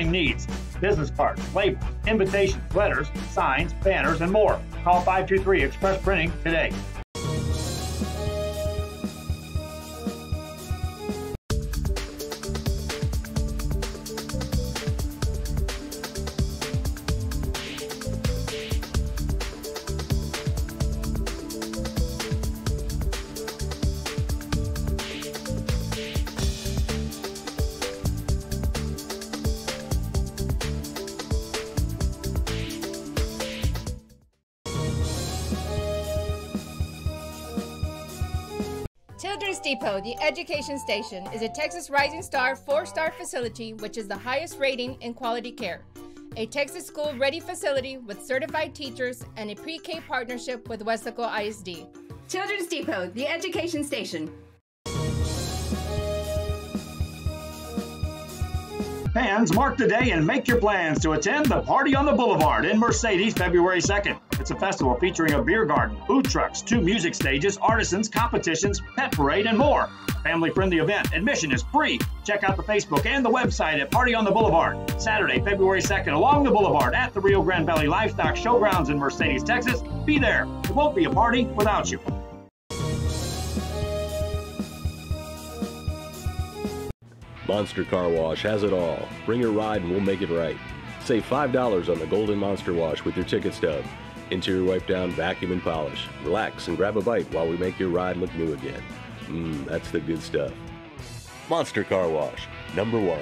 needs, business cards, labels, invitations, letters, signs, banners, and more. Call 523 Express Printing today. Children's Depot, the education station, is a Texas Rising Star 4-star facility which is the highest rating in quality care. A Texas school-ready facility with certified teachers and a pre-K partnership with Westaco ISD. Children's Depot, the education station. Fans, mark the day and make your plans to attend the Party on the Boulevard in Mercedes February 2nd. It's a festival featuring a beer garden, food trucks, 2 music stages, artisans, competitions, pet parade, and more. Family-friendly event. Admission is free. Check out the Facebook and the website at Party on the Boulevard. Saturday, February 2nd, along the Boulevard at the Rio Grande Valley Livestock Showgrounds in Mercedes, Texas. Be there. It won't be a party without you. Monster Car Wash has it all. Bring your ride and we'll make it right. Save $5 on the Golden Monster Wash with your ticket stub. Interior wipe down, vacuum and polish. Relax and grab a bite while we make your ride look new again. That's the good stuff. Monster Car Wash, number 1.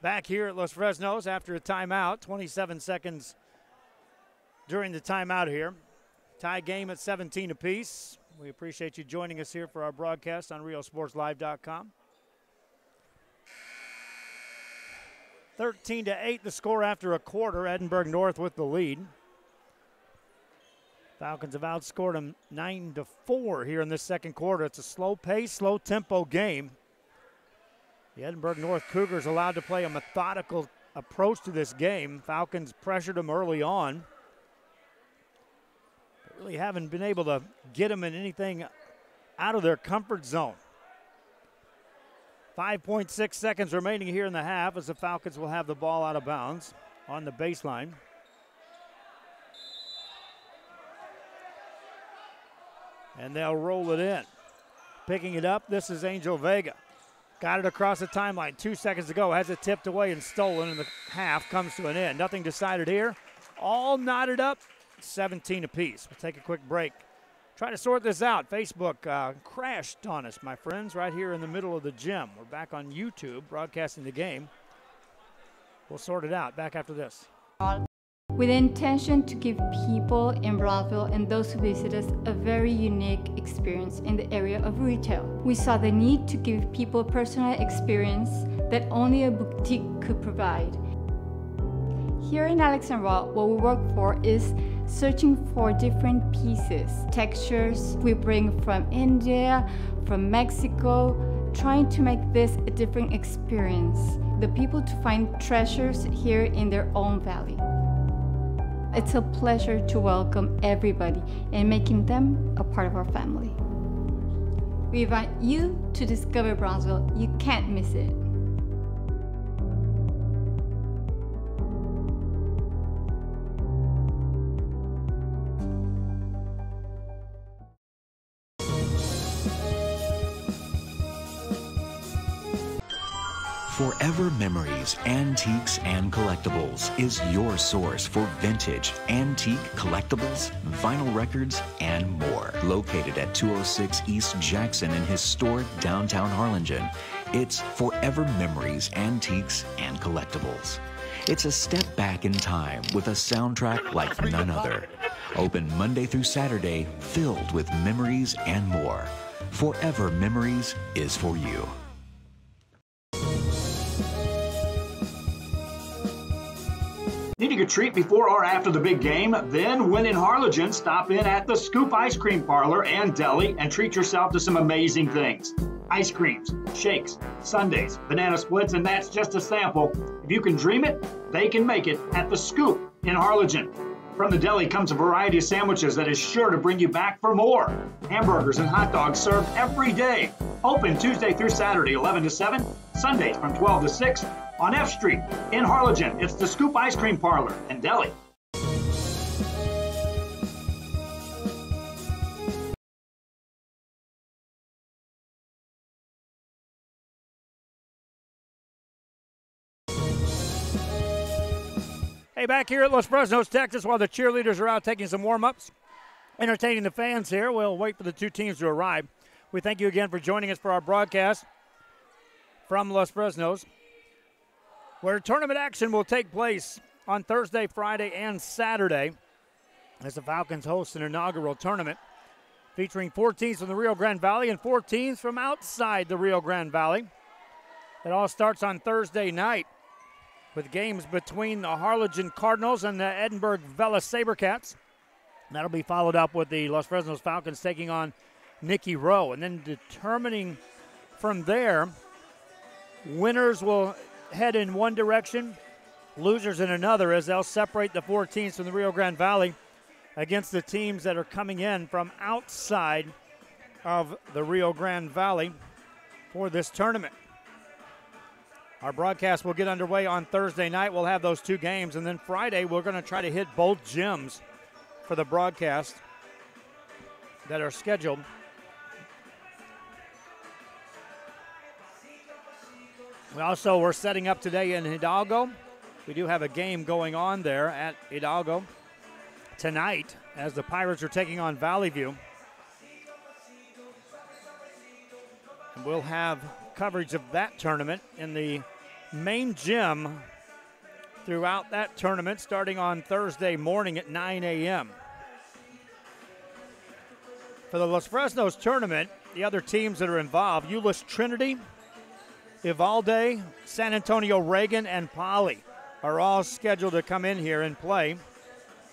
Back here at Los Fresnos after a timeout, 27 seconds during the timeout here. Tie game at 17 apiece. We appreciate you joining us here for our broadcast on RioSportsLive.com. 13-8 the score after a quarter. Edinburg North with the lead. Falcons have outscored them 9-4 here in this second quarter. It's a slow pace, slow tempo game. The Edinburg North Cougars allowed to play a methodical approach to this game. Falcons pressured them early on. But really haven't been able to get them in anything out of their comfort zone. 5.6 seconds remaining here in the half as the Falcons will have the ball out of bounds on the baseline. And they'll roll it in. Picking it up, this is Angel Vega. Got it across the timeline, 2 seconds to go. Has it tipped away and stolen, and the half comes to an end. Nothing decided here. All knotted up, 17 apiece. We'll take a quick break. Try to sort this out. Facebook crashed on us, my friends, right here in the middle of the gym. We're back on YouTube broadcasting the game. We'll sort it out. Back after this. With the intention to give people in Brownsville and those who visit us a very unique experience in the area of retail. We saw the need to give people a personal experience that only a boutique could provide. Here in Alexandria, what we work for is searching for different pieces, textures we bring from India, from Mexico, trying to make this a different experience. The people to find treasures here in their own valley. It's a pleasure to welcome everybody and making them a part of our family. We invite you to discover Brownsville. You can't miss it. Forever Memories, Antiques and Collectibles is your source for vintage, antique collectibles, vinyl records, and more. Located at 206 East Jackson in historic downtown Harlingen, it's Forever Memories, Antiques and Collectibles. It's a step back in time with a soundtrack like none other. Open Monday through Saturday, filled with memories and more. Forever Memories is for you. Needing a treat before or after the big game? Then, when in Harlingen, stop in at the Scoop Ice Cream Parlor and Deli and treat yourself to some amazing things. Ice creams, shakes, sundaes, banana splits, and that's just a sample. If you can dream it, they can make it at the Scoop in Harlingen. From the deli comes a variety of sandwiches that is sure to bring you back for more. Hamburgers and hot dogs served every day. Open Tuesday through Saturday, 11 to 7, Sundays from 12 to 6. On F Street in Harlingen, it's the Scoop Ice Cream Parlor and Deli. Hey, back here at Los Fresnos, Texas, while the cheerleaders are out taking some warm-ups, entertaining the fans here. We'll wait for the two teams to arrive. We thank you again for joining us for our broadcast from Los Fresnos, where tournament action will take place on Thursday, Friday, and Saturday as the Falcons host an inaugural tournament featuring 4 teams from the Rio Grande Valley and 4 teams from outside the Rio Grande Valley. It all starts on Thursday night with games between the Harlingen Cardinals and the Edinburg Vela Sabercats. That'll be followed up with the Los Fresnos Falcons taking on Nicky Rowe. And then determining from there, winners will head in one direction, losers in another, as they'll separate the 4 teams from the Rio Grande Valley against the teams that are coming in from outside of the Rio Grande Valley for this tournament. Our broadcast will get underway on Thursday night. We'll have those 2 games, and then Friday we're going to try to hit both gyms for the broadcast that are scheduled. We're setting up today in Hidalgo. We do have a game going on there at Hidalgo tonight as the Pirates are taking on Valley View. And we'll have coverage of that tournament in the main gym throughout that tournament starting on Thursday morning at 9 a.m. For the Los Fresnos tournament, the other teams that are involved, Euless Trinity, Ivalde, San Antonio Reagan, and Poly are all scheduled to come in here and play.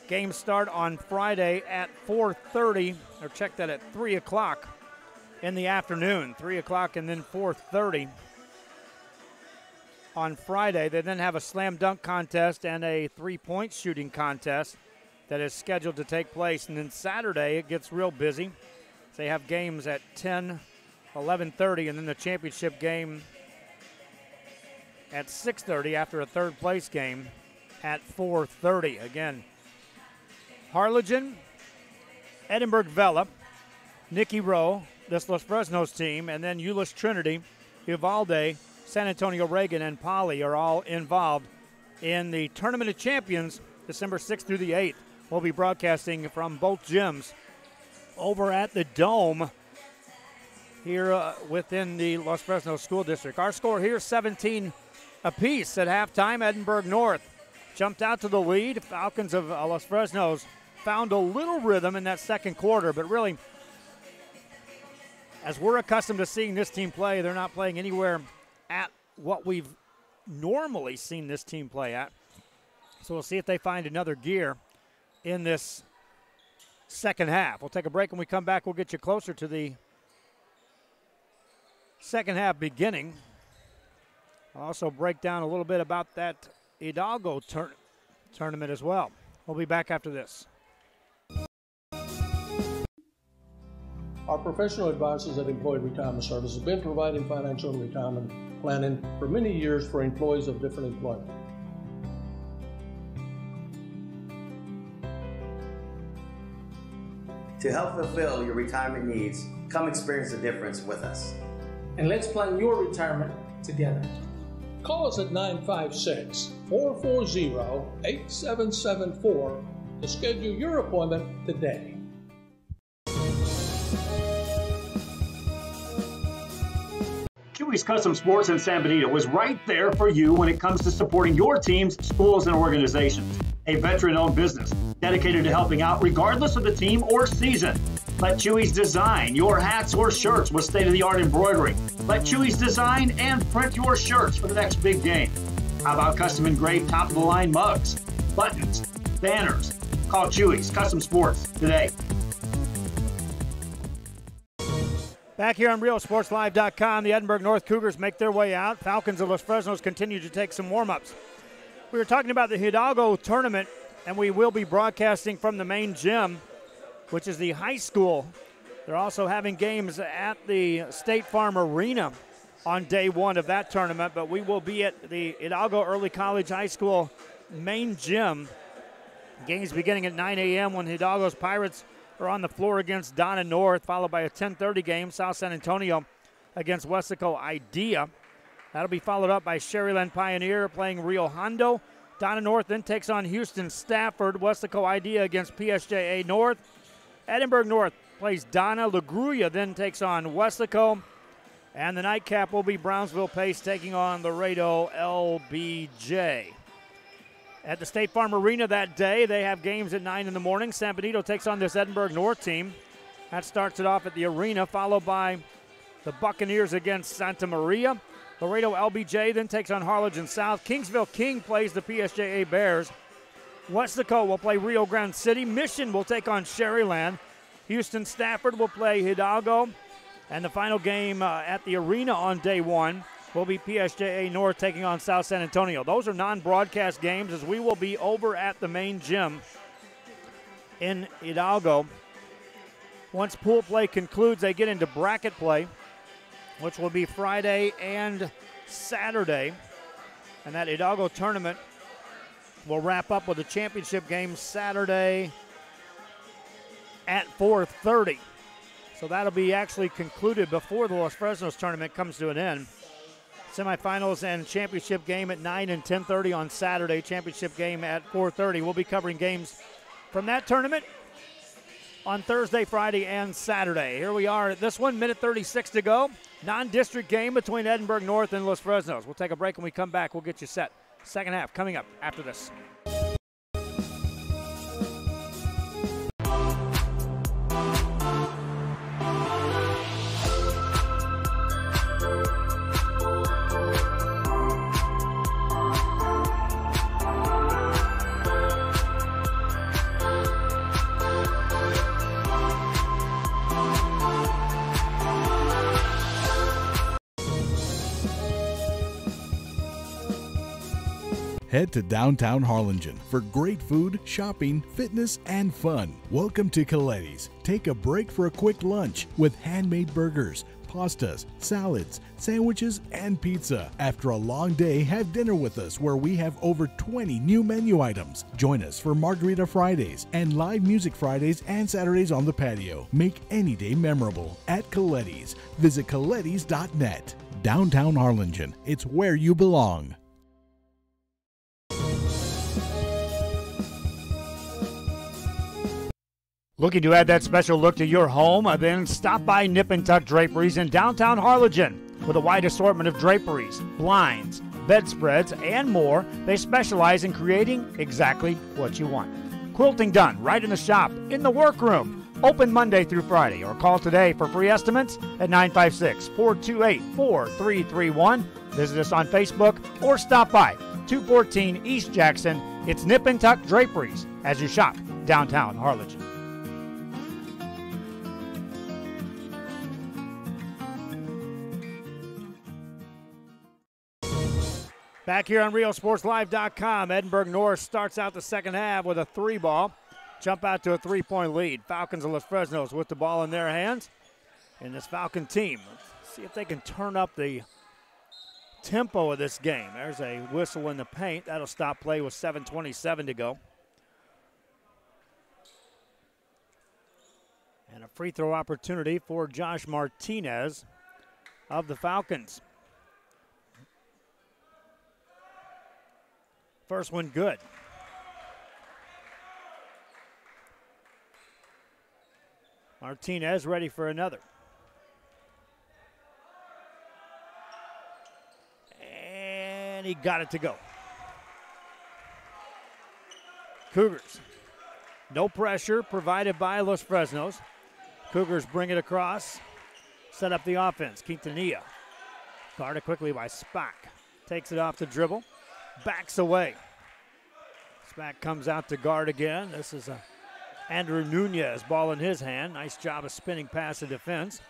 Games start on Friday at 4:30, or check that at 3 o'clock in the afternoon. 3 o'clock and then 4:30 on Friday. They then have a slam dunk contest and a 3-point shooting contest that is scheduled to take place. And then Saturday it gets real busy. They have games at 10, 11:30, and then the championship game at 6:30 after a third place game at 4:30. Again, Harlingen, Edinburg Vela, Nicky Rowe, this Los Fresnos team, and then Euless Trinity, Uvalde, San Antonio Reagan, and Poly are all involved in the Tournament of Champions, December 6th through the 8th. We'll be broadcasting from both gyms over at the Dome here within the Los Fresnos School District. Our score here, 17 apiece at halftime. Edinburg North jumped out to the lead. Falcons of Los Fresnos found a little rhythm in that second quarter, but really, as we're accustomed to seeing this team play, they're not playing anywhere at what we've normally seen this team play at. So we'll see if they find another gear in this second half. We'll take a break. When we come back, we'll get you closer to the second half beginning. I'll also break down a little bit about that Hidalgo tournament as well. We'll be back after this. Our professional advisors at Employee Retirement Services have been providing financial and retirement planning for many years for employees of different employment. To help fulfill your retirement needs, come experience the difference with us. And let's plan your retirement together. Call us at 956-440-8774 to schedule your appointment today. Chewy's Custom Sports in San Benito is right there for you when it comes to supporting your teams, schools, and organizations. A veteran-owned business dedicated to helping out regardless of the team or season. Let Chewy's design your hats or shirts with state-of-the-art embroidery. Let Chewy's design and print your shirts for the next big game. How about custom engraved top-of-the-line mugs, buttons, banners? Call Chewy's Custom Sports today. Back here on RealSportsLive.com, the Edinburg North Cougars make their way out. Falcons of Los Fresnos continue to take some warm-ups. We were talking about the Hidalgo tournament and we will be broadcasting from the main gym, which is the high school. They're also having games at the State Farm Arena on day one of that tournament, but we will be at the Hidalgo Early College High School main gym. Games beginning at 9 a.m. when Hidalgo's Pirates are on the floor against Donna North, followed by a 10:30 game, South San Antonio against Westaco Idea. That'll be followed up by Sherryland Pioneer playing Rio Hondo. Donna North then takes on Houston Stafford. Westaco Idea against PSJA North. Edinburg North plays Donna. LaGruya then takes on Westaco. And the nightcap will be Brownsville Pace taking on Laredo LBJ. At the State Farm Arena that day, they have games at 9 in the morning. San Benito takes on this Edinburg North team. That starts it off at the arena, followed by the Buccaneers against Santa Maria. Laredo LBJ then takes on Harlingen South. Kingsville King plays the PSJA Bears. Westaco will play Rio Grande City. Mission will take on Sherryland. Houston Stafford will play Hidalgo. And the final game at the arena on day one will be PSJA North taking on South San Antonio. Those are non-broadcast games, as we will be over at the main gym in Hidalgo. Once pool play concludes, they get into bracket play, which will be Friday and Saturday. And that Hidalgo tournament will wrap up with a championship game Saturday at 4:30. So that'll be actually concluded before the Los Fresnos tournament comes to an end. Semifinals and championship game at 9 and 10:30 on Saturday. Championship game at 4:30. We'll be covering games from that tournament on Thursday, Friday, and Saturday. Here we are at this one, minute 36 to go. Non-district game between Edinburg North and Los Fresnos. We'll take a break. When we come back, we'll get you set. Second half coming up after this. Head to downtown Harlingen for great food, shopping, fitness, and fun. Welcome to Coletti's. Take a break for a quick lunch with handmade burgers, pastas, salads, sandwiches, and pizza. After a long day, have dinner with us where we have over 20 new menu items. Join us for Margarita Fridays and live music Fridays and Saturdays on the patio. Make any day memorable at Coletti's. Visit colettis.net. Downtown Harlingen. It's where you belong. Looking to add that special look to your home? Then stop by Nip and Tuck Draperies in downtown Harlingen. With a wide assortment of draperies, blinds, bedspreads, and more, they specialize in creating exactly what you want. Quilting done right in the shop, in the workroom. Open Monday through Friday, or call today for free estimates at 956-428-4331. Visit us on Facebook or stop by 214 East Jackson. It's Nip and Tuck Draperies as you shop downtown Harlingen. Back here on RioSportsLive.com, Edinburg North starts out the second half with a 3-ball. Jump out to a 3-point lead. Falcons of Los Fresnos with the ball in their hands. And this Falcon team, let's see if they can turn up the tempo of this game. There's a whistle in the paint. That'll stop play with 7:27 to go. And a free throw opportunity for Josh Martinez of the Falcons. First one good. Martinez ready for another. And he got it to go. Cougars. No pressure provided by Los Fresnos. Cougars bring it across. Set up the offense. Quintanilla. Guarded quickly by Spack. Takes it off the dribble. Backs away. Spack comes out to guard again. This is Andrew Nunez, ball in his hand. Nice job of spinning past the defense.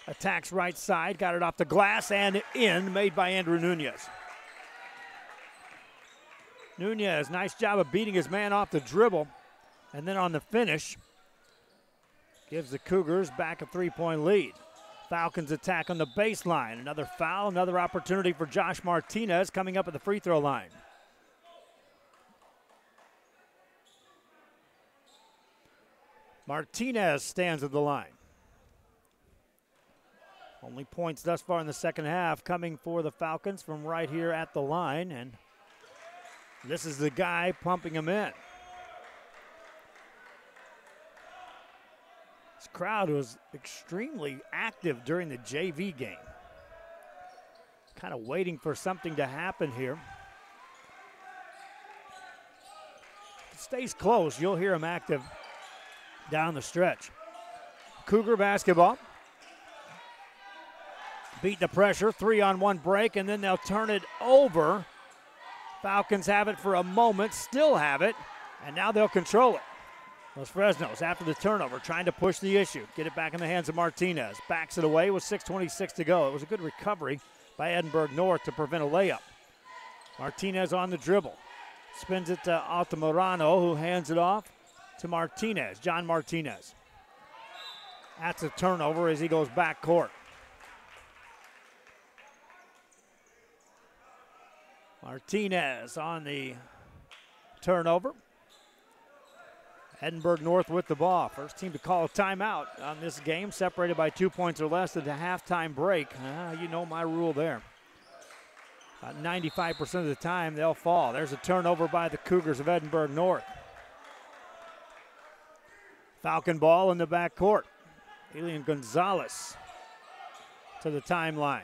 Attacks right side, got it off the glass and in, made by Andrew Nunez. Nunez, nice job of beating his man off the dribble. And then on the finish, gives the Cougars back a 3-point lead. Falcons attack on the baseline. Another foul, another opportunity for Josh Martinez coming up at the free throw line. Martinez stands at the line. Only points thus far in the second half coming for the Falcons from right here at the line, and this is the guy pumping him in. This crowd was extremely active during the JV game. Kind of waiting for something to happen here. If it stays close, you'll hear him active down the stretch. Cougar basketball. Beat the pressure, 3-on-1 break, and then they'll turn it over. Falcons have it for a moment, still have it, and now they'll control it. Los Fresnos, after the turnover, trying to push the issue. Get it back in the hands of Martinez. Backs it away with 6:26 to go. It was a good recovery by Edinburg North to prevent a layup. Martinez on the dribble. Spins it to Altamirano, who hands it off to Martinez, John Martinez. That's a turnover as he goes back court. Martinez on the turnover. Edinburg North with the ball. First team to call a timeout on this game, separated by 2 points or less at the halftime break. You know my rule there. About 95% of the time they'll fall. There's a turnover by the Cougars of Edinburg North. Falcon ball in the back court. Elian Gonzalez to the timeline.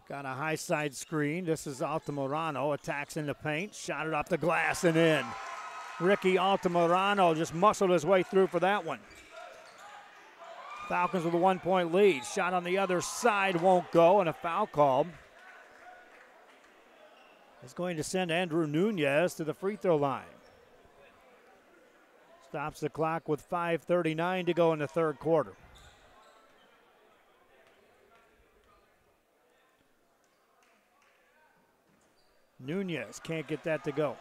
Got a high side screen. This is Altamirano. Attacks in the paint. Shot it off the glass and in. Ricky Altamirano just muscled his way through for that one. Falcons with a 1-point lead. Shot on the other side won't go, and a foul call. It's going to send Andrew Nunez to the free throw line. Stops the clock with 5:39 to go in the third quarter. Nunez can't get that to go.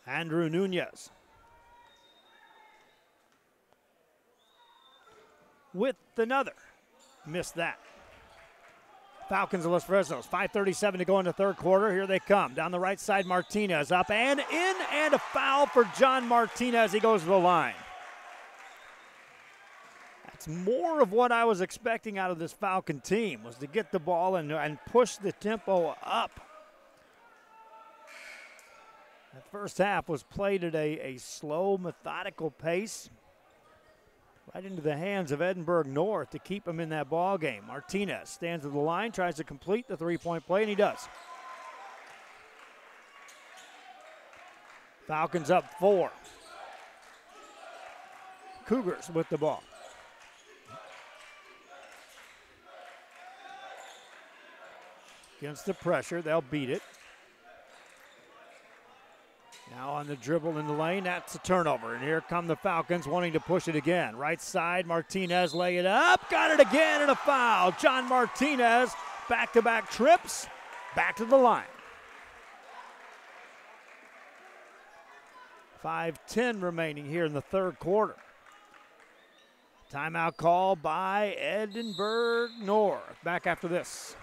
Andrew Nunez with another. Missed that. Falcons of Los Fresnos, 5:37 to go in the third quarter. Here they come. Down the right side, Martinez up and in, and a foul for John Martinez. He goes to the line. It's more of what I was expecting out of this Falcon team, was to get the ball and push the tempo up. The first half was played at a slow, methodical pace, right into the hands of Edinburg North to keep them in that ball game. Martinez stands at the line, tries to complete the three-point play, and he does. Falcons up 4. Cougars with the ball. Against the pressure, they'll beat it. Now on the dribble in the lane, that's a turnover. And here come the Falcons wanting to push it again. Right side, Martinez lay it up. Got it again and a foul. John Martinez, back-to-back trips, back to the line. 5:10 remaining here in the third quarter. Timeout call by Edinburg North. Back after this.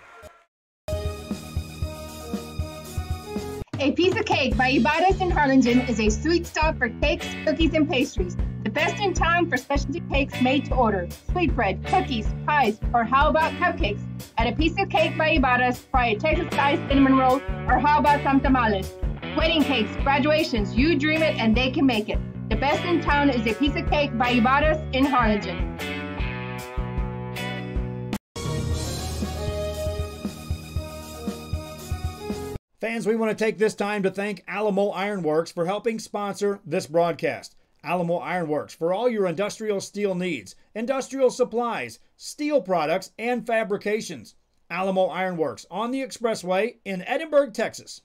A Piece of Cake by Ibadas in Harlingen is a sweet stop for cakes, cookies, and pastries. The best in town for specialty cakes made to order. Sweetbread, cookies, pies, or how about cupcakes? At A Piece of Cake by Ibadas, try a Texas-style cinnamon roll, or how about some tamales? Wedding cakes, graduations, you dream it and they can make it. The best in town is A Piece of Cake by Ibadas in Harlingen. Fans, we want to take this time to thank Alamo Ironworks for helping sponsor this broadcast. Alamo Ironworks, for all your industrial steel needs, industrial supplies, steel products, and fabrications. Alamo Ironworks on the Expressway in Edinburg, Texas.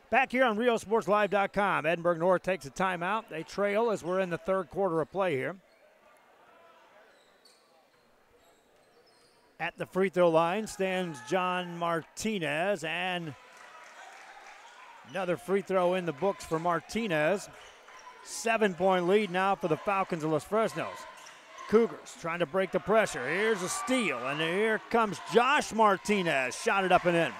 Back here on RioSportsLive.com, Edinburg North takes a timeout. They trail as we're in the third quarter of play here. At the free throw line stands John Martinez, and another free throw in the books for Martinez. 7-point lead now for the Falcons of Los Fresnos. Cougars trying to break the pressure. Here's a steal, and here comes Josh Martinez. Shot it up and in.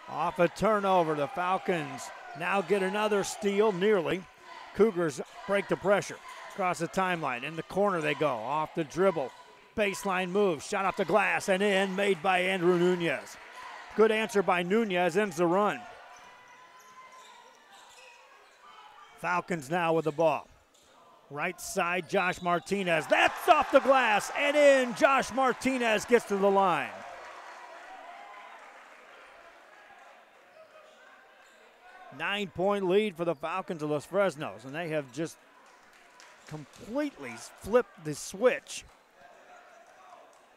Off a turnover, the Falcons now get another steal, nearly. Cougars break the pressure. Across the timeline, in the corner they go. Off the dribble, baseline move, shot off the glass and in, made by Andrew Nunez. Good answer by Nunez, ends the run. Falcons now with the ball. Right side, Josh Martinez. That's off the glass and in. Josh Martinez gets to the line. Nine-point lead for the Falcons of Los Fresnos, and they have just completely flipped the switch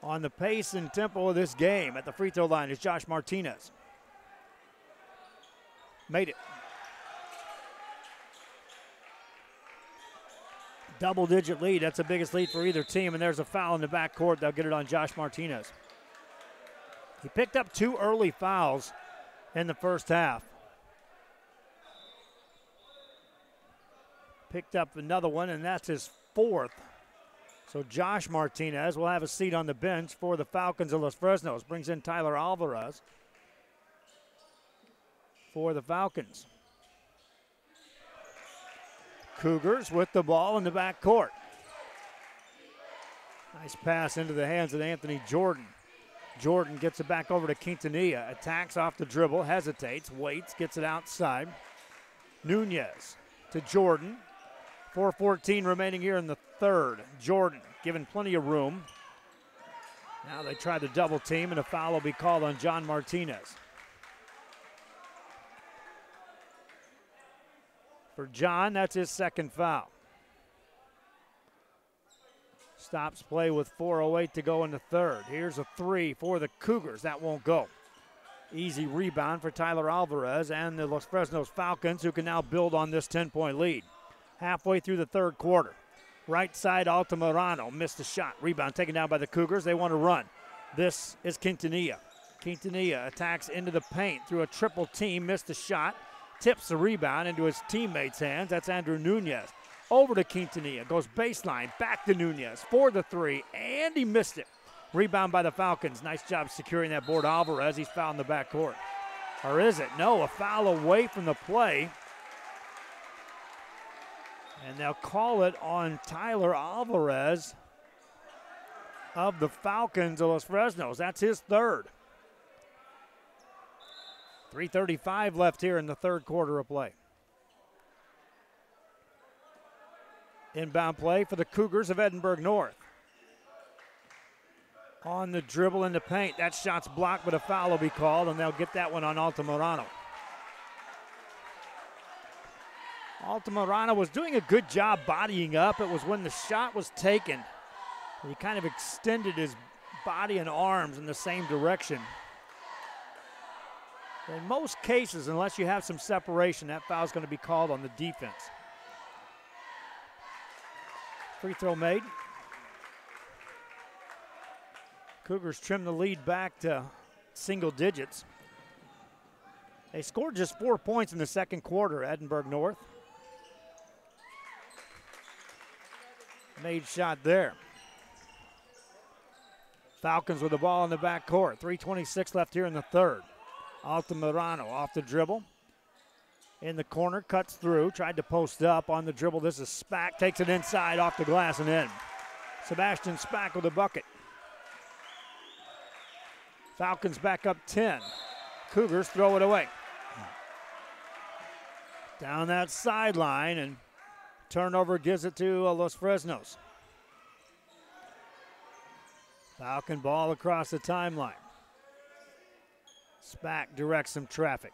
on the pace and tempo of this game. At the free throw line is Josh Martinez. Made it. Double-digit lead. That's the biggest lead for either team, and there's a foul in the backcourt. They'll get it on Josh Martinez. He picked up 2 early fouls in the first half. Picked up another one, and that's his 4th. So Josh Martinez will have a seat on the bench for the Falcons of Los Fresnos. Brings in Tyler Alvarez for the Falcons. Cougars with the ball in the backcourt. Nice pass into the hands of Anthony Jordan. Jordan gets it back over to Quintanilla. Attacks off the dribble, hesitates, waits, gets it outside. Nunez to Jordan. 4:14 remaining here in the third. Jordan given plenty of room. Now they try the double team, and a foul will be called on John Martinez. For John, that's his 2nd foul. Stops play with 4:08 to go in the third. Here's a 3 for the Cougars. That won't go. Easy rebound for Tyler Alvarez and the Los Fresnos Falcons, who can now build on this 10-point lead. Halfway through the third quarter. Right side, Altamirano missed the shot. Rebound taken down by the Cougars. They want to run. This is Quintanilla. Quintanilla attacks into the paint through a triple team. Missed the shot. Tips the rebound into his teammates' hands. That's Andrew Nunez. Over to Quintanilla. Goes baseline. Back to Nunez for the 3. And he missed it. Rebound by the Falcons. Nice job securing that board. Alvarez, he's fouled in the backcourt. Or is it? No, a foul away from the play. And they'll call it on Tyler Alvarez of the Falcons of Los Fresnos. That's his 3rd. 3:35 left here in the third quarter of play. Inbound play for the Cougars of Edinburg North. On the dribble in the paint. That shot's blocked, but a foul will be called, and they'll get that one on Altamirano. Altamirano was doing a good job bodying up. It was when the shot was taken. He kind of extended his body and arms in the same direction. In most cases, unless you have some separation, that foul is going to be called on the defense. Free throw made. Cougars trim the lead back to single digits. They scored just 4 points in the second quarter, Edinburg North. Made shot there. Falcons with the ball in the backcourt. 3:26 left here in the third. Altamirano off the dribble. In the corner, cuts through, tried to post up on the dribble. This is Spack, takes it inside off the glass and in. Sebastian Spack with the bucket. Falcons back up 10. Cougars throw it away. Down that sideline, and turnover gives it to Los Fresnos. Falcon ball across the timeline. Spack directs some traffic.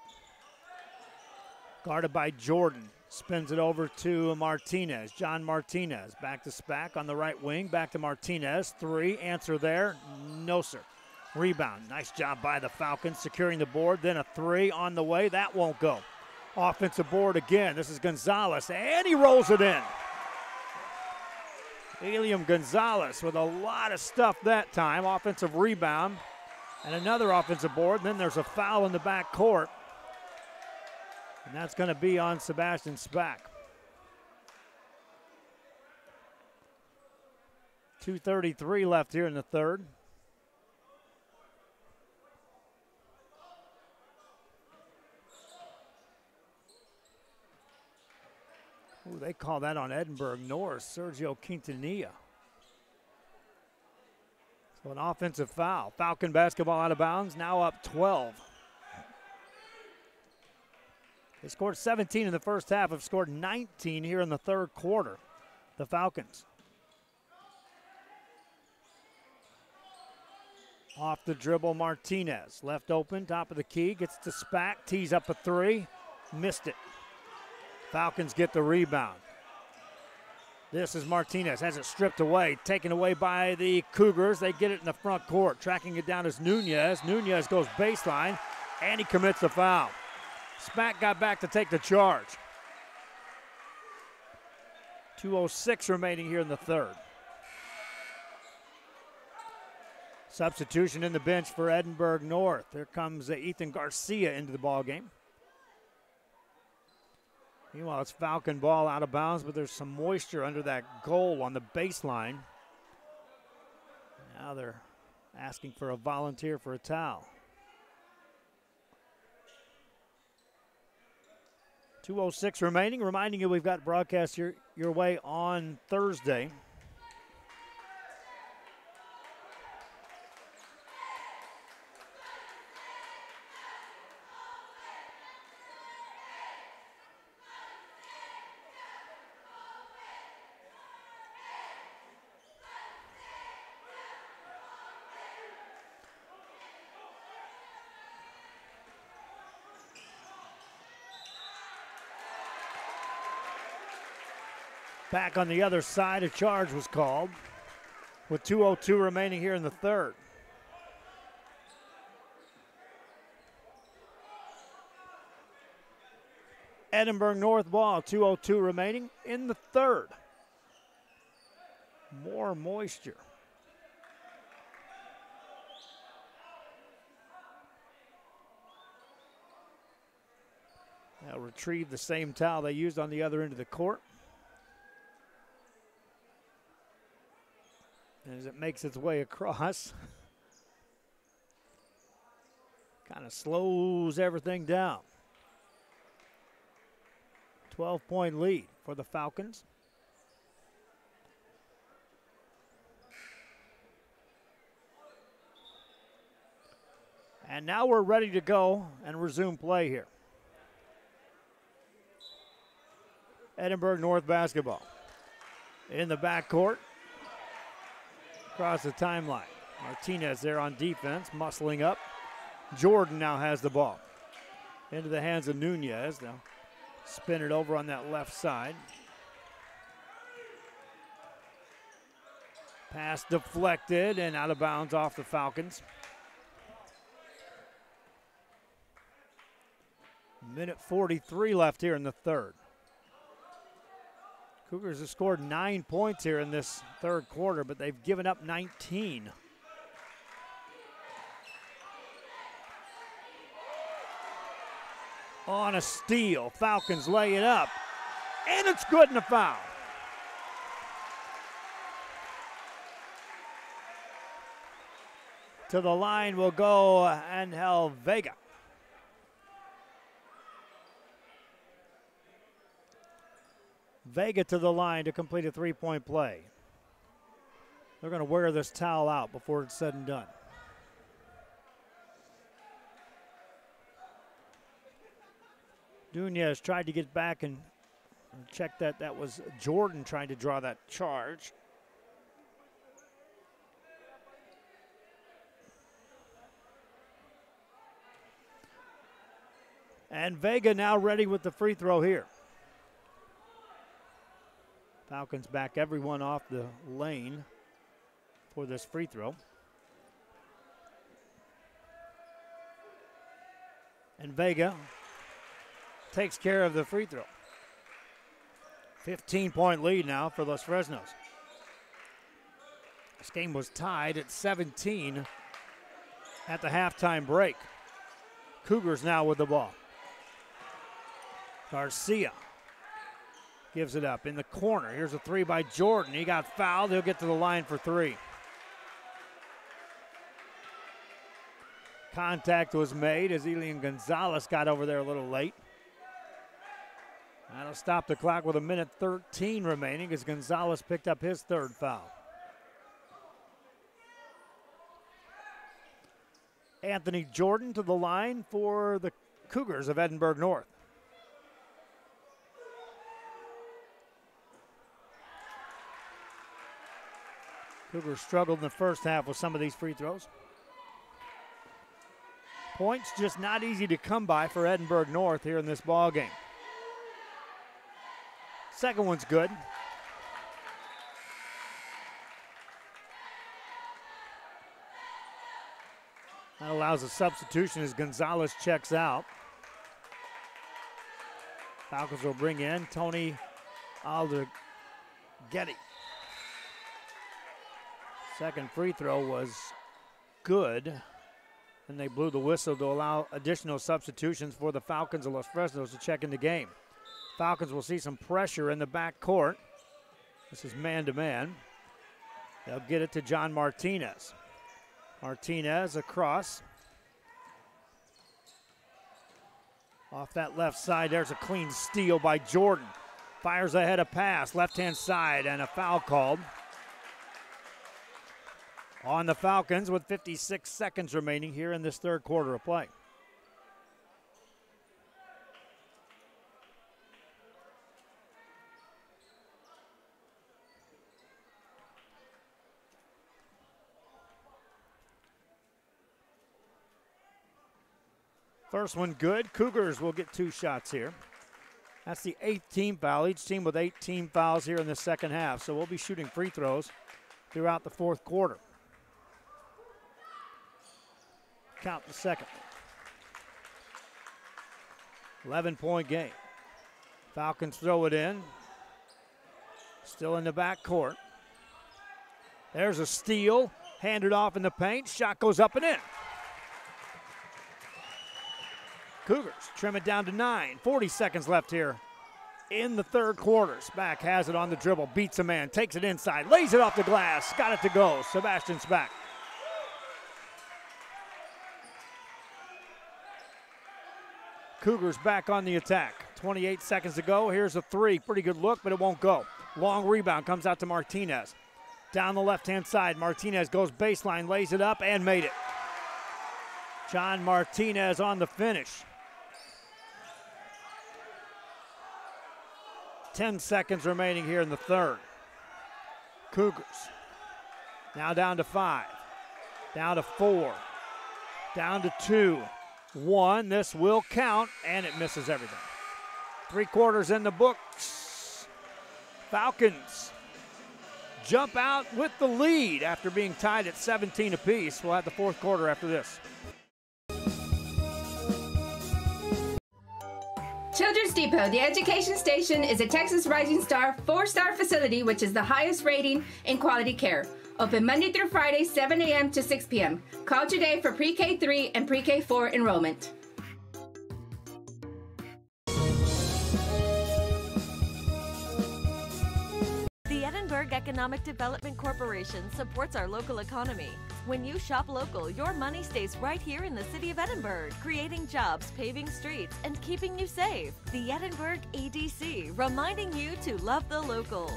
Guarded by Jordan. Spins it over to Martinez. John Martinez. Back to Spack on the right wing. Back to Martinez. 3. Answer there. No, sir. Rebound. Nice job by the Falcons securing the board. Then a 3 on the way. That won't go. Offensive board again. This is Gonzalez. And he rolls it in. Eliam Gonzalez with a lot of stuff that time. Offensive rebound and another offensive board. And then there's a foul in the back court. And that's going to be on Sebastian Spack. 2:33 left here in the third. Ooh, they call that on Edinburg North, Sergio Quintanilla. So an offensive foul. Falcon basketball out of bounds, now up 12. They scored 17 in the first half, have scored 19 here in the third quarter, the Falcons. Off the dribble, Martinez. Left open, top of the key, gets to Spack, tees up a three, missed it. Falcons get the rebound. This is Martinez, has it stripped away, taken away by the Cougars. They get it in the front court. Tracking it down is Nunez. Nunez goes baseline, and he commits the foul. Spack got back to take the charge. 2:06 remaining here in the third. Substitution in the bench for Edinburg North. There comes Ethan Garcia into the ball game. Meanwhile, it's Falcon ball out of bounds, but there's some moisture under that goal on the baseline. Now they're asking for a volunteer for a towel. 2:06 remaining. Reminding you we've got broadcast your way on Thursday. Back on the other side, a charge was called with 2:02 remaining here in the third. Edinburg North ball, 2:02 remaining in the third. More moisture. They'll retrieve the same towel they used on the other end of the court. As it makes its way across, kind of slows everything down. 12-point lead for the Falcons. And now we're ready to go and resume play here. Edinburg North basketball in the backcourt. Across the timeline. Martinez there on defense, muscling up. Jordan now has the ball. Into the hands of Nunez. They'll spin it over on that left side. Pass deflected and out of bounds off the Falcons. Minute 43 left here in the third. Cougars have scored 9 points here in this third quarter, but they've given up 19. On a steal, Falcons lay it up, and it's good in a foul. To the line will go Angel Vega. Vega to the line to complete a three-point play. They're going to wear this towel out before it's said and done. Nunez tried to get back and check that. That was Jordan trying to draw that charge. And Vega now ready with the free throw here. Falcons back everyone off the lane for this free throw. And Vega takes care of the free throw. 15-point lead now for Los Fresnos. This game was tied at 17 at the halftime break. Cougars now with the ball. Garcia gives it up in the corner. Here's a three by Jordan. He got fouled. He'll get to the line for three. Contact was made as Elian Gonzalez got over there a little late. That'll stop the clock with 1:13 remaining as Gonzalez picked up his third foul. Anthony Jordan to the line for the Cougars of Edinburg North. Cougars struggled in the first half with some of these free throws. Points just not easy to come by for Edinburg North here in this ball game. Second one's good. That allows a substitution as Gonzalez checks out. Falcons will bring in Tony Alderghetti. Second free throw was good, and they blew the whistle to allow additional substitutions for the Falcons of Los Fresnos to check in the game. Falcons will see some pressure in the back court. This is man-to-man. They'll get it to John Martinez. Martinez across. Off that left side, there's a clean steal by Jordan. Fires ahead a pass, left-hand side, and a foul called on the Falcons with 56 seconds remaining here in this third quarter of play. First one good. Cougars will get 2 shots here. That's the 8th team foul. Each team with 8 team fouls here in the second half. So we'll be shooting free throws throughout the fourth quarter. Count the second. 11-point game. Falcons throw it in. Still in the back court. There's a steal. Handed off in the paint. Shot goes up and in. Cougars trim it down to 9. 40 seconds left here in the third quarter. Spack has it on the dribble. Beats a man. Takes it inside. Lays it off the glass. Got it to go. Sebastian Spack. Cougars back on the attack. 28 seconds to go. Here's a three. Pretty good look, but it won't go. Long rebound comes out to Martinez. Down the left-hand side. Martinez goes baseline, lays it up, and made it. John Martinez on the finish. 10 seconds remaining here in the third. Cougars now down to 5. Down to 4. Down to 2. 1, this will count, and it misses everything. 3 quarters in the books. Falcons jump out with the lead after being tied at 17 apiece. We'll have the fourth quarter after this. Children's Depot, the education station, is a Texas Rising Star 4-star facility which is the highest rating in quality care. Open Monday through Friday, 7 a.m. to 6 p.m. Call today for pre-K 3 and pre-K 4 enrollment. The Edinburg Economic Development Corporation supports our local economy. When you shop local, your money stays right here in the city of Edinburg, creating jobs, paving streets, and keeping you safe. The Edinburg EDC, reminding you to love the locals.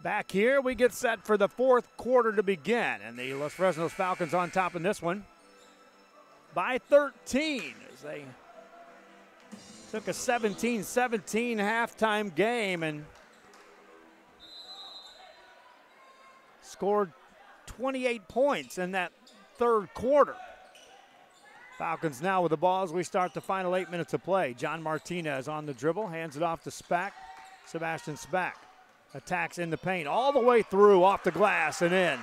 Back here, we get set for the fourth quarter to begin, and the Los Fresnos Falcons on top in this one by 13 as they took a 17-17 halftime game and scored 28 points in that third quarter. Falcons now with the ball as we start the final 8 minutes of play. John Martinez on the dribble, hands it off to Spack. Sebastian Spack attacks in the paint all the way through, off the glass and in.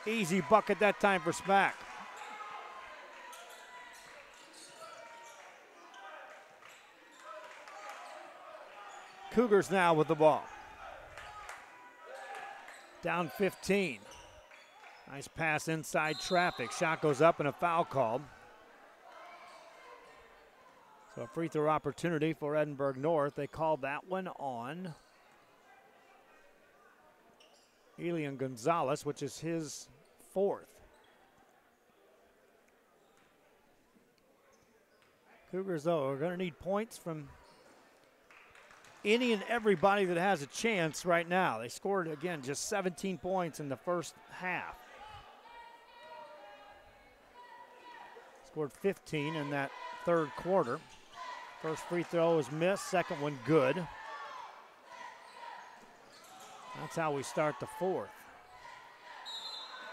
Easy bucket that time for Spack. Cougars now with the ball. Down 15. Nice pass inside traffic. Shot goes up and a foul called. So a free throw opportunity for Edinburg North. They called that one on Elian Gonzalez, which is his 4th. Cougars, though, are going to need points from any and everybody that has a chance right now. They scored, again, just 17 points in the first half. Scored 15 in that third quarter. First free throw is missed, second one good. That's how we start the fourth.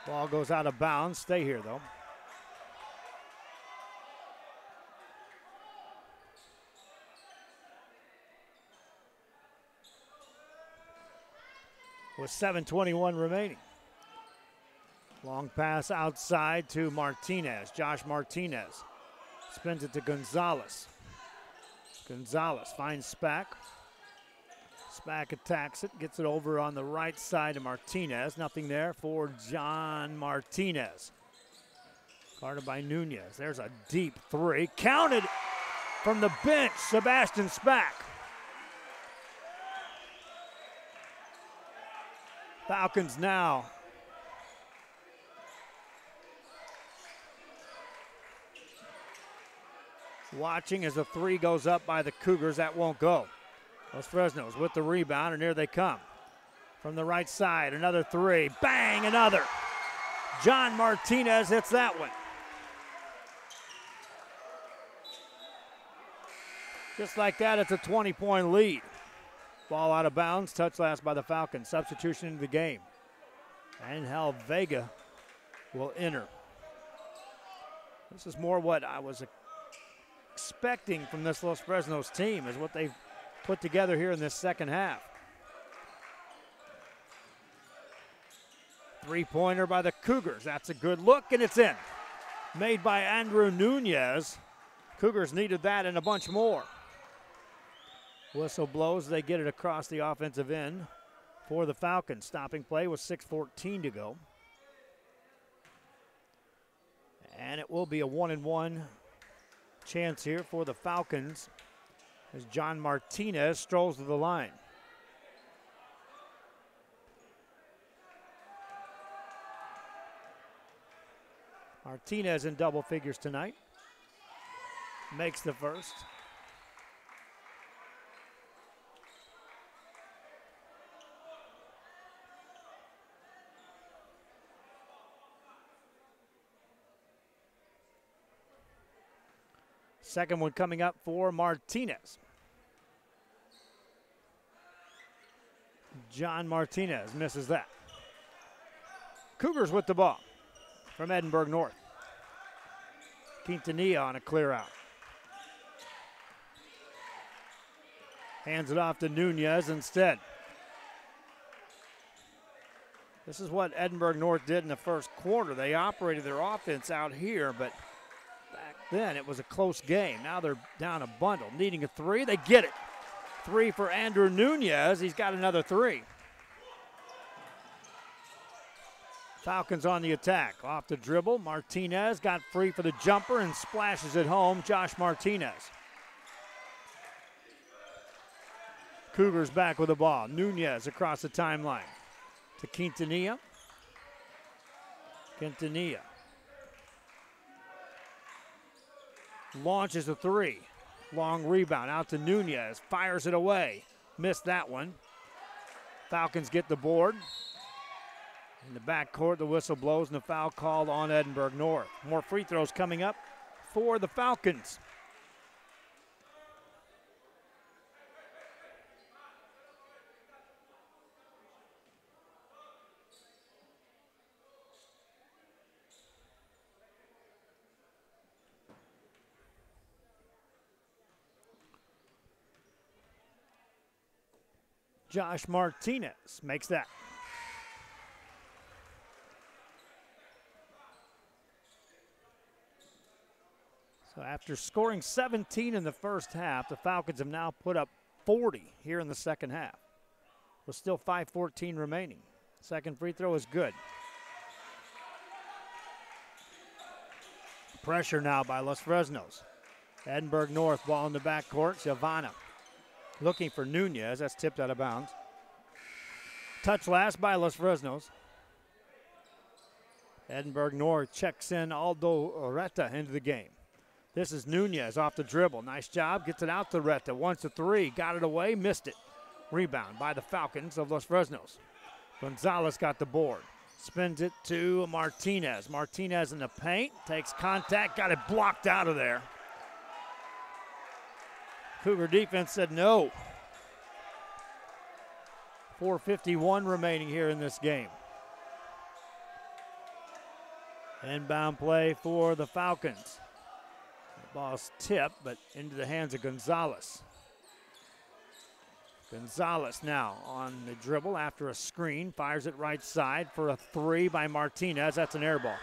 Ball goes out of bounds. Stay here, though. With 7:21 remaining. Long pass outside to Martinez. Josh Martinez spins it to Gonzalez. Gonzalez finds Spack. Spack attacks it, gets it over on the right side to Martinez. Nothing there for John Martinez. Guarded by Nunez. There's a deep three. Counted from the bench, Sebastian Spack. Falcons now watching as the three goes up by the Cougars. That won't go. Los Fresnos with the rebound, and here they come. From the right side, another three. Bang, another. John Martinez hits that one. Just like that, it's a 20-point lead. Ball out of bounds, touch last by the Falcons. Substitution into the game. Angel Vega will enter. This is more what I was expecting from this Los Fresnos team, is what they've put together here in this second half. Three-pointer by the Cougars. That's a good look, and it's in. Made by Andrew Nunez. Cougars needed that and a bunch more. Whistle blows. They get it across the offensive end for the Falcons. Stopping play with 6:14 to go. And it will be a 1-and-1 chance here for the Falcons as John Martinez strolls to the line. Martinez in double figures tonight. Makes the first. Second one coming up for Martinez. John Martinez misses that. Cougars with the ball from Edinburg North. Quintanilla on a clear out. Hands it off to Nunez instead. This is what Edinburg North did in the first quarter. They operated their offense out here, but back then it was a close game. Now they're down a bundle. Needing a three, they get it. Three for Andrew Nunez. He's got another three. Falcons on the attack. Off the dribble, Martinez got free for the jumper and splashes it home. Josh Martinez. Cougars back with the ball. Nunez across the timeline to Quintanilla. Quintanilla launches a three. Long rebound out to Nunez. Fires it away. Missed that one. Falcons get the board. In the backcourt, the whistle blows and the foul called on Edinburg North. More free throws coming up for the Falcons. Josh Martinez makes that. So after scoring 17 in the first half, the Falcons have now put up 40 here in the second half. With still 5:14 remaining. Second free throw is good. Pressure now by Los Fresnos. Edinburg North, ball in the backcourt. Giovanna looking for Nunez. That's tipped out of bounds. Touch last by Los Fresnos. Edinburg North checks in Aldo Oreta into the game. This is Nunez off the dribble. Nice job. Gets it out to Oreta. Wants a three. Got it away. Missed it. Rebound by the Falcons of Los Fresnos. Gonzalez got the board. Spins it to Martinez. Martinez in the paint. Takes contact. Got it blocked out of there. Cougar defense said no. 4:51 remaining here in this game. Inbound play for the Falcons. The ball's tipped, but into the hands of Gonzalez. Gonzalez now on the dribble after a screen. Fires it right side for a three by Martinez. That's an air ball.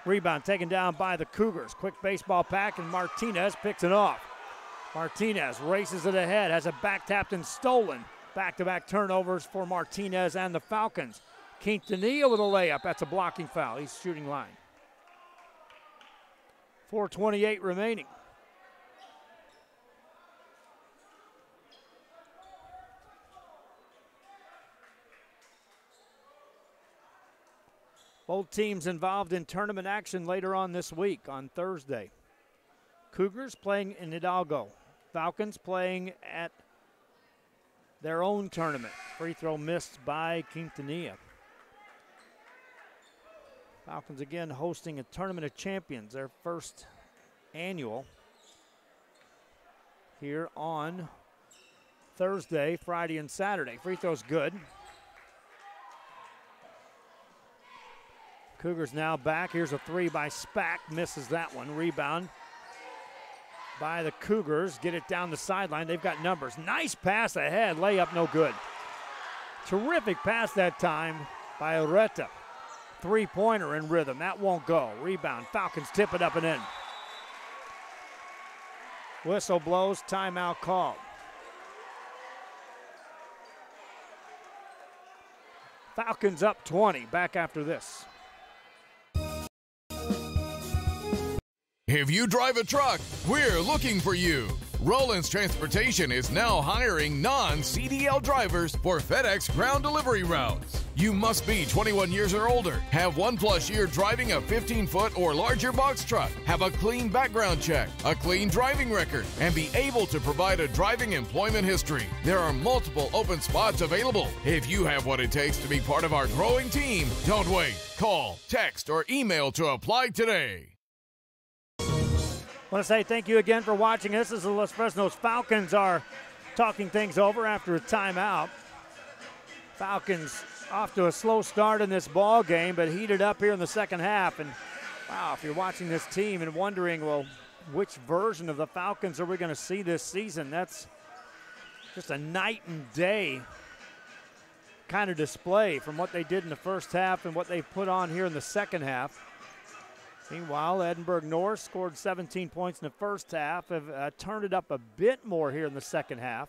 Rebound taken down by the Cougars. Quick baseball pack, and Martinez picks it off. Martinez races it ahead, has it back tapped and stolen. Back-to-back turnovers for Martinez and the Falcons. Quintanilla with a layup. That's a blocking foul. He's shooting line. 4:28 remaining. Both teams involved in tournament action later on this week on Thursday. Cougars playing in Hidalgo. Falcons playing at their own tournament. Free throw missed by Quintanilla. Falcons again hosting a Tournament of Champions, their first annual, here on Thursday, Friday, and Saturday. Free throw's good. Cougars now back. Here's a three by Spack. Misses that one. Rebound by the Cougars. Get it down the sideline. They've got numbers. Nice pass ahead. Layup no good. Terrific pass that time by Oreta. Three-pointer in rhythm. That won't go. Rebound. Falcons tip it up and in. Whistle blows. Timeout called. Falcons up 20. Back after this. If you drive a truck, we're looking for you. Rollins Transportation is now hiring non-CDL drivers for FedEx ground delivery routes. You must be 21 years or older, have 1+ year driving a 15-foot or larger box truck, have a clean background check, a clean driving record, and be able to provide a driving employment history. There are multiple open spots available. If you have what it takes to be part of our growing team, don't wait. Call, text, or email to apply today. I want to say thank you again for watching us as the Los Fresnos Falcons are talking things over after a timeout. Falcons off to a slow start in this ball game, but heated up here in the second half. And wow, if you're watching this team and wondering, well, which version of the Falcons are we going to see this season? That's just a night and day kind of display from what they did in the first half and what they put on here in the second half. Meanwhile, Edinburg North scored 17 points in the first half, have turned it up a bit more here in the second half.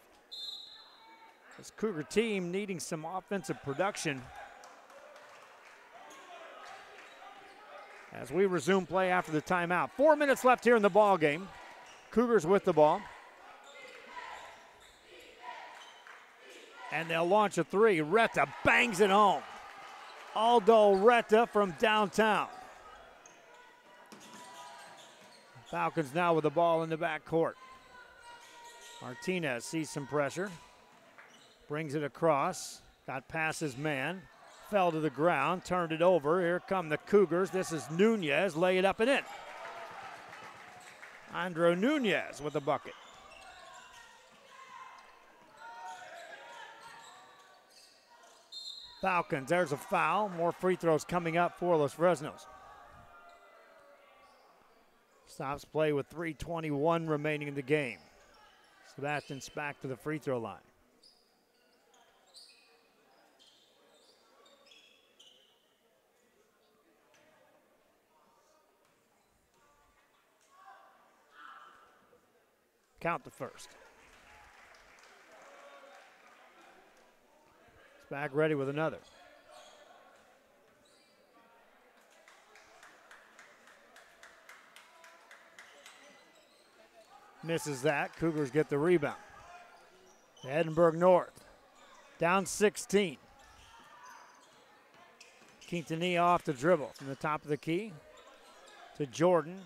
This Cougar team needing some offensive production. As we resume play after the timeout. 4 minutes left here in the ball game. Cougars with the ball. And they'll launch a three. Oreta bangs it home. Aldo Oreta from downtown. Falcons now with the ball in the backcourt. Martinez sees some pressure. Brings it across. Got past his man. Fell to the ground. Turned it over. Here come the Cougars. This is Nunez. Lay it up and in. Andrew Nunez with the bucket. Falcons, there's a foul. More free throws coming up for Los Fresnos. Stops play with 3:21 remaining in the game. Sebastian Spack to the free throw line. Count the first. Spack ready with another. Misses that. Cougars get the rebound. Edinburg North down 16. Quintanilla off the dribble from the top of the key to Jordan.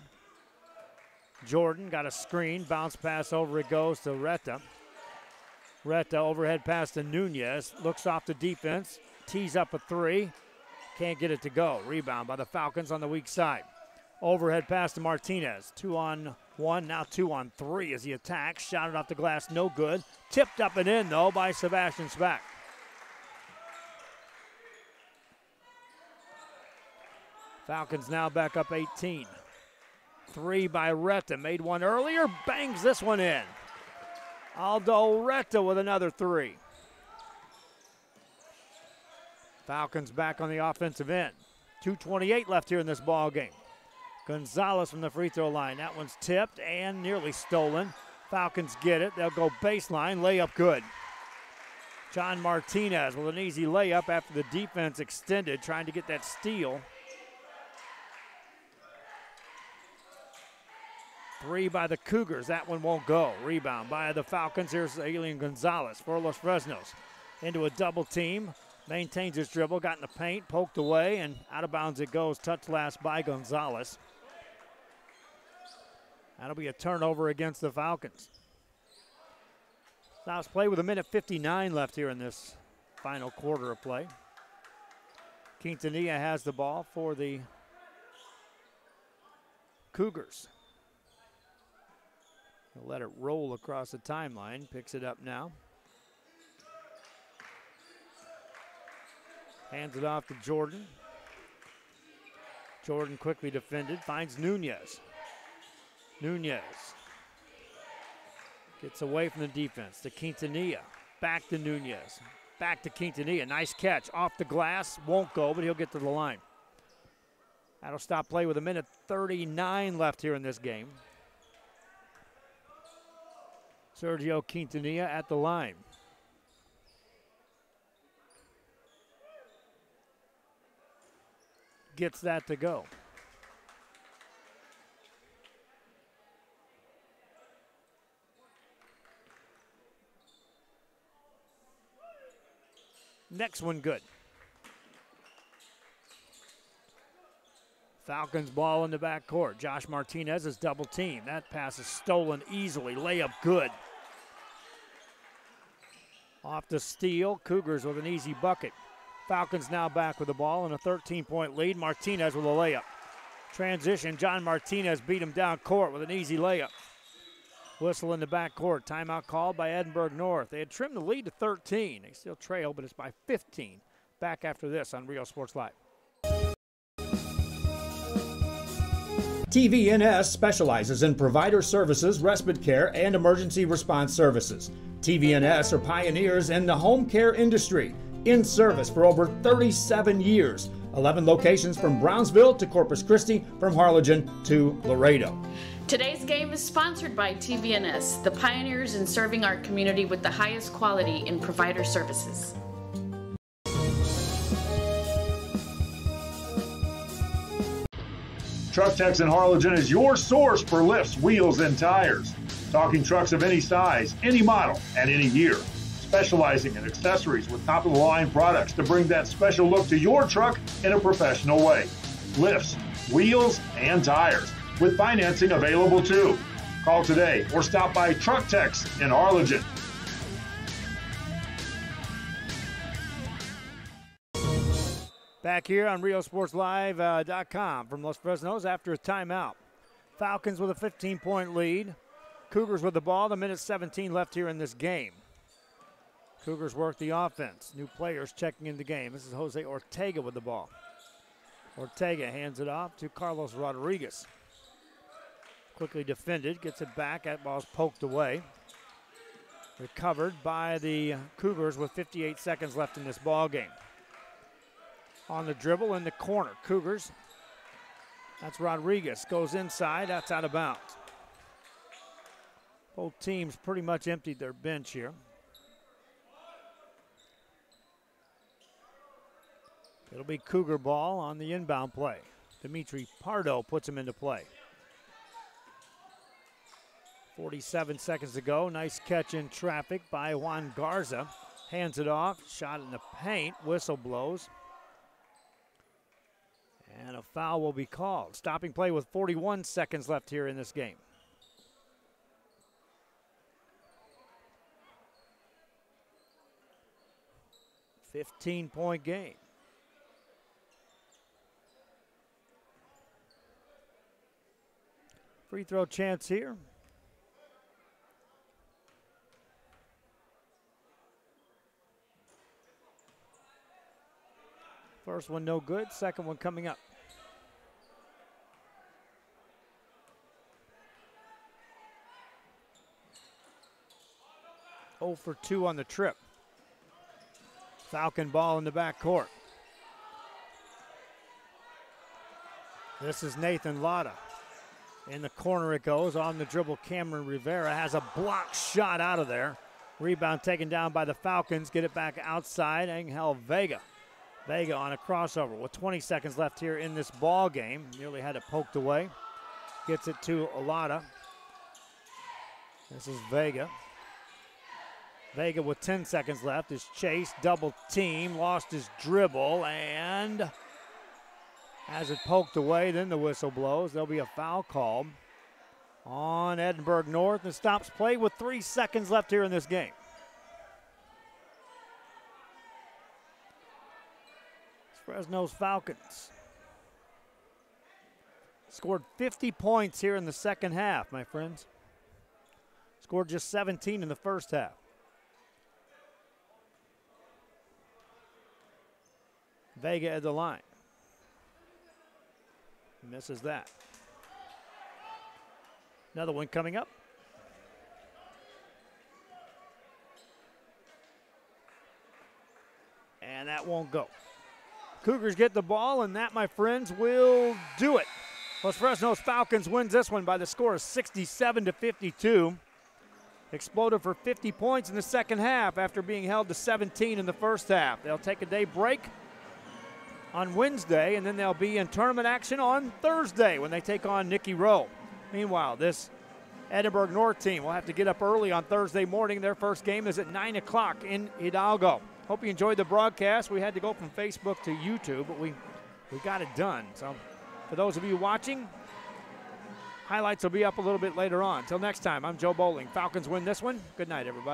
Jordan got a screen, bounce pass over, it goes to Retta. Retta overhead pass to Nunez, looks off the defense, tees up a three, can't get it to go. Rebound by the Falcons on the weak side. Overhead pass to Martinez, 2-on-1, now 2-on-3 as he attacks, shot it off the glass, no good. Tipped up and in though by Sebastian Spack. Falcons now back up 18. Three by Retta, made one earlier, bangs this one in. Aldo Retta with another three. Falcons back on the offensive end. 2:28 left here in this ball game. Gonzalez from the free throw line. That one's tipped and nearly stolen. Falcons get it. They'll go baseline, layup good. John Martinez with an easy layup after the defense extended, trying to get that steal. Three by the Cougars. That one won't go. Rebound by the Falcons. Here's Alien Gonzalez for Los Fresnos. Into a double team. Maintains his dribble. Got in the paint. Poked away. And out of bounds it goes. Touch last by Gonzalez. That'll be a turnover against the Falcons. Stops play with 1:59 left here in this final quarter of play. Quintanilla has the ball for the Cougars. He'll let it roll across the timeline. Picks it up now. Hands it off to Jordan. Jordan quickly defended. Finds Nunez. Nunez gets away from the defense to Quintanilla. Back to Nunez. Back to Quintanilla. Nice catch. Off the glass. Won't go, but he'll get to the line. That'll stop play with 1:39 left here in this game. Sergio Quintanilla at the line. Gets that to go. Next one good. Falcons ball in the backcourt. Josh Martinez is double teamed. That pass is stolen easily. Layup good. Off the steal. Cougars with an easy bucket. Falcons now back with the ball and a 13-point lead. Martinez with a layup. Transition. John Martinez beat him down court with an easy layup. Whistle in the backcourt. Timeout called by Edinburg North. They had trimmed the lead to 13. They still trail, but it's by 15. Back after this on Rio Sports Live. TVNS specializes in provider services, respite care, and emergency response services. TVNS are pioneers in the home care industry, in service for over 37 years. 11 locations from Brownsville to Corpus Christi, from Harlingen to Laredo. Today's game is sponsored by TVNS, the pioneers in serving our community with the highest quality in provider services. Truck Techs in Harlingen is your source for lifts, wheels, and tires. Talking trucks of any size, any model, and any year. Specializing in accessories with top-of-the-line products to bring that special look to your truck in a professional way. Lifts, wheels, and tires, with financing available too. Call today or stop by Truck Techs in Harlingen. Back here on RioSportsLive.com from Los Fresnos after a timeout. Falcons with a 15-point lead. Cougars with the ball. 1:17 left here in this game. Cougars work the offense. New players checking in the game. This is Jose Ortega with the ball. Ortega hands it off to Carlos Rodriguez. Quickly defended. Gets it back. That ball's poked away. Recovered by the Cougars with 58 seconds left in this ball game. On the dribble in the corner. Cougars. That's Rodriguez. Goes inside. That's out of bounds. Both teams pretty much emptied their bench here. It'll be Cougar ball on the inbound play. Dimitri Pardo puts him into play. 47 seconds to go. Nice catch in traffic by Juan Garza. Hands it off, shot in the paint, whistle blows. And a foul will be called. Stopping play with 41 seconds left here in this game. A 15-point game. Free throw chance here. First one no good, second one coming up. Oh for 2 on the trip. Falcon ball in the backcourt. This is Nathan Lotta. In the corner it goes. On the dribble, Cameron Rivera has a block shot out of there. Rebound taken down by the Falcons. Get it back outside. Angel Vega. Vega on a crossover with 20 seconds left here in this ball game. Nearly had it poked away. Gets it to Lotta. This is Vega. Vega with 10 seconds left is chased, double team, lost his dribble, and has it poked away. Then the whistle blows. There'll be a foul call on Edinburg North and stops play with 3 seconds left here in this game. It's Fresno's Falcons. Scored 50 points here in the second half, my friends. Scored just 17 in the first half. Vega at the line. Misses that. Another one coming up. And that won't go. Cougars get the ball, and that, my friends, will do it. Los Fresnos Falcons wins this one by the score of 67-52. Exploded for 50 points in the second half after being held to 17 in the first half. They'll take a day break on Wednesday, and then they'll be in tournament action on Thursday when they take on Nicky Rowe. Meanwhile, this Edinburg North team will have to get up early on Thursday morning. Their first game is at 9 o'clock in Hidalgo. Hope you enjoyed the broadcast. We had to go from Facebook to YouTube, but we got it done. So for those of you watching, highlights will be up a little bit later on. Until next time, I'm Joe Bowling. Falcons win this one. Good night, everybody.